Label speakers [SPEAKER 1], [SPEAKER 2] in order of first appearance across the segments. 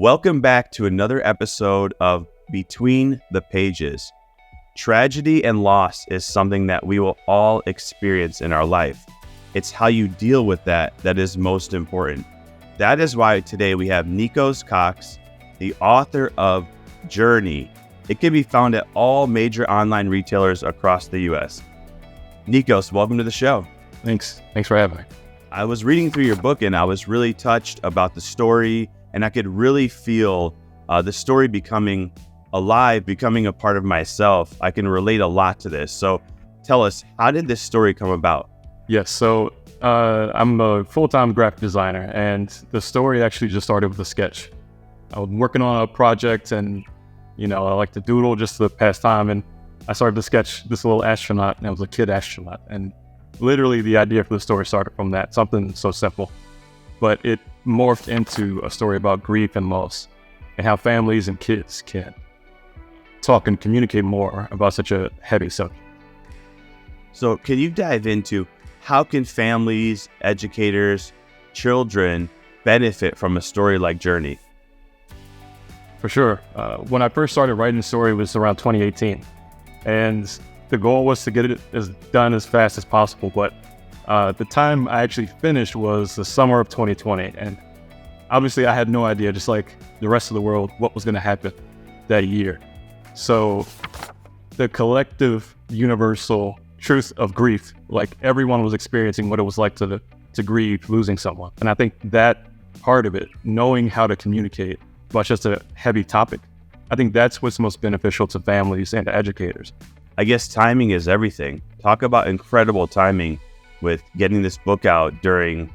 [SPEAKER 1] Welcome back to another episode of Between the Pages. Tragedy and loss is something that we will all experience in our life. It's how you deal with that is most important. That is why today we have Nikos Cox, the author of Jurni. It can be found at all major online retailers across the U.S. Nikos, welcome to the show.
[SPEAKER 2] Thanks for having me.
[SPEAKER 1] I was reading through your book and I was really touched about the story, and I could really feel the story becoming alive, becoming a part of myself. I can relate a lot to this. So tell us, how did this story come about?
[SPEAKER 2] Yes, so I'm a full-time graphic designer, and the story actually just started with a sketch. I was working on a project, and I like to doodle just to pass time, and I started to sketch this little astronaut, and it was a kid astronaut, and literally the idea for the story started from that, something so simple. But it morphed into a story about grief and loss, and how families and kids can talk and communicate more about such a heavy subject.
[SPEAKER 1] So can you dive into how can families, educators, children benefit from a story like Jurni?
[SPEAKER 2] For sure. When I first started writing the story, it was around 2018. And the goal was to get it done as fast as possible. But the time I actually finished was the summer of 2020. And obviously I had no idea, just like the rest of the world, what was going to happen that year. So the collective universal truth of grief, like everyone was experiencing what it was like to grieve losing someone. And I think that part of it, knowing how to communicate about just a heavy topic, I think that's what's most beneficial to families and to educators.
[SPEAKER 1] I guess timing is everything. Talk about incredible timing with getting this book out during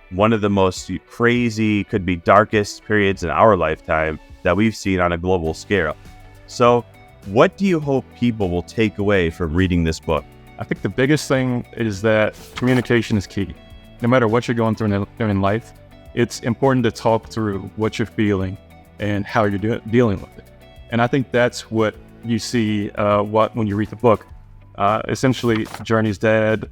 [SPEAKER 1] one of the most crazy, could be darkest periods in our lifetime that we've seen on a global scale. So what do you hope people will take away from reading this book?
[SPEAKER 2] I think the biggest thing is that communication is key. No matter what you're going through in life, it's important to talk through what you're feeling and how you're dealing with it. And I think that's what you see when you read the book. Essentially, Jurni's dad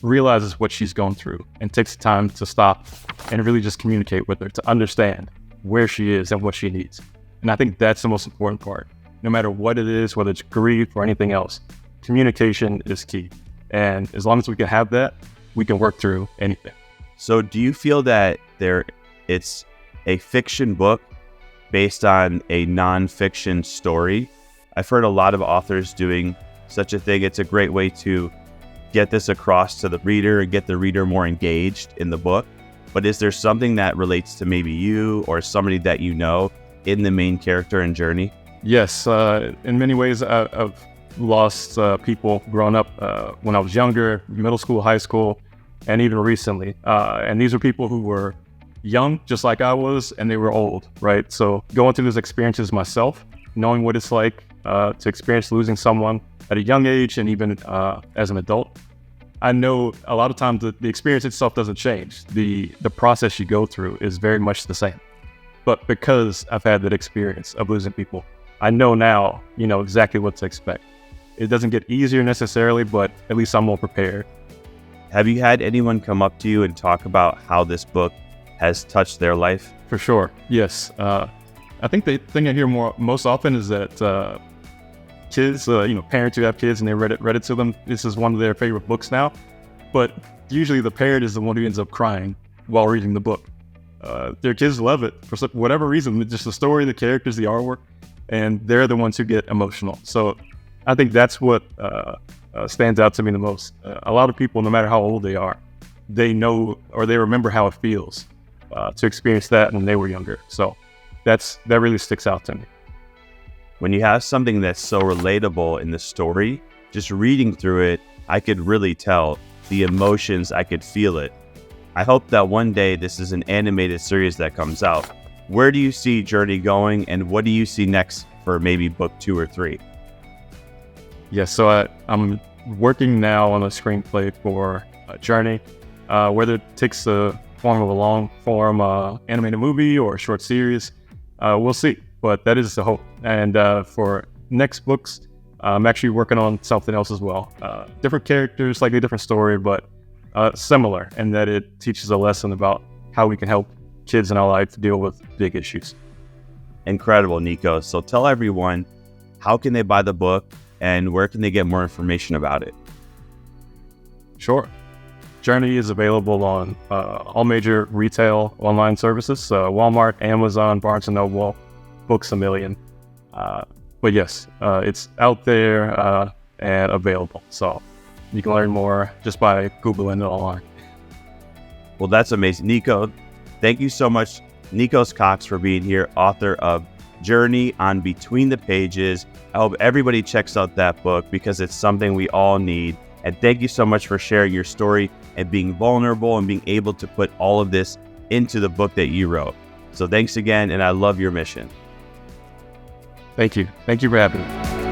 [SPEAKER 2] realizes what she's going through and takes the time to stop and really just communicate with her to understand where she is and what she needs. And I think that's the most important part. No matter what it is, whether it's grief or anything else, communication is key. And as long as we can have that, we can work through anything.
[SPEAKER 1] So do you feel that it's a fiction book based on a nonfiction story? I've heard a lot of authors doing such a thing. It's a great way to get this across to the reader and get the reader more engaged in the book. But is there something that relates to maybe you or somebody that you know in the main character in Jurni?
[SPEAKER 2] Yes, in many ways, I've lost people growing up when I was younger, middle school, high school, and even recently. And these are people who were young, just like I was, and they were old, right? So going through those experiences myself, knowing what it's like to experience losing someone at a young age and even as an adult, I know a lot of times the experience itself doesn't change. The process you go through is very much the same. But because I've had that experience of losing people, I know now, exactly what to expect. It doesn't get easier necessarily, but at least I'm more prepared.
[SPEAKER 1] Have you had anyone come up to you and talk about how this book has touched their life?
[SPEAKER 2] For sure, yes. I think the thing I hear most often is that kids, parents who have kids and they read it to them, this is one of their favorite books now. But usually the parent is the one who ends up crying while reading the book. Their kids love it for whatever reason, just the story, the characters, the artwork, and they're the ones who get emotional. So I think that's what stands out to me the most. A lot of people, no matter how old they are, they know or they remember how it feels to experience that when they were younger. So that really sticks out to me.
[SPEAKER 1] When you have something that's so relatable in the story, just reading through it, I could really tell the emotions, I could feel it. I hope that one day this is an animated series that comes out. Where do you see Jurni going, and what do you see next for maybe book 2 or 3?
[SPEAKER 2] Yes, so I'm working now on a screenplay for Jurni, whether it takes the form of a long-form animated movie or a short series, we'll see. But that is the hope. And for next books, I'm actually working on something else as well. Different characters, slightly different story, but similar in that it teaches a lesson about how we can help kids in our life deal with big issues.
[SPEAKER 1] Incredible, Nico. So tell everyone, how can they buy the book and where can they get more information about it?
[SPEAKER 2] Sure. Jurni is available on all major retail online services, Walmart, Amazon, Barnes & Noble, Books A Million. But yes, it's out there and available. So you can learn more just by Googling it online.
[SPEAKER 1] Well, that's amazing. Nico, thank you so much, Nikos Cox, for being here, author of Jurni on Between the Pages. I hope everybody checks out that book because it's something we all need. And thank you so much for sharing your story and being vulnerable and being able to put all of this into the book that you wrote. So thanks again, and I love your mission.
[SPEAKER 2] Thank you. Thank you for having me.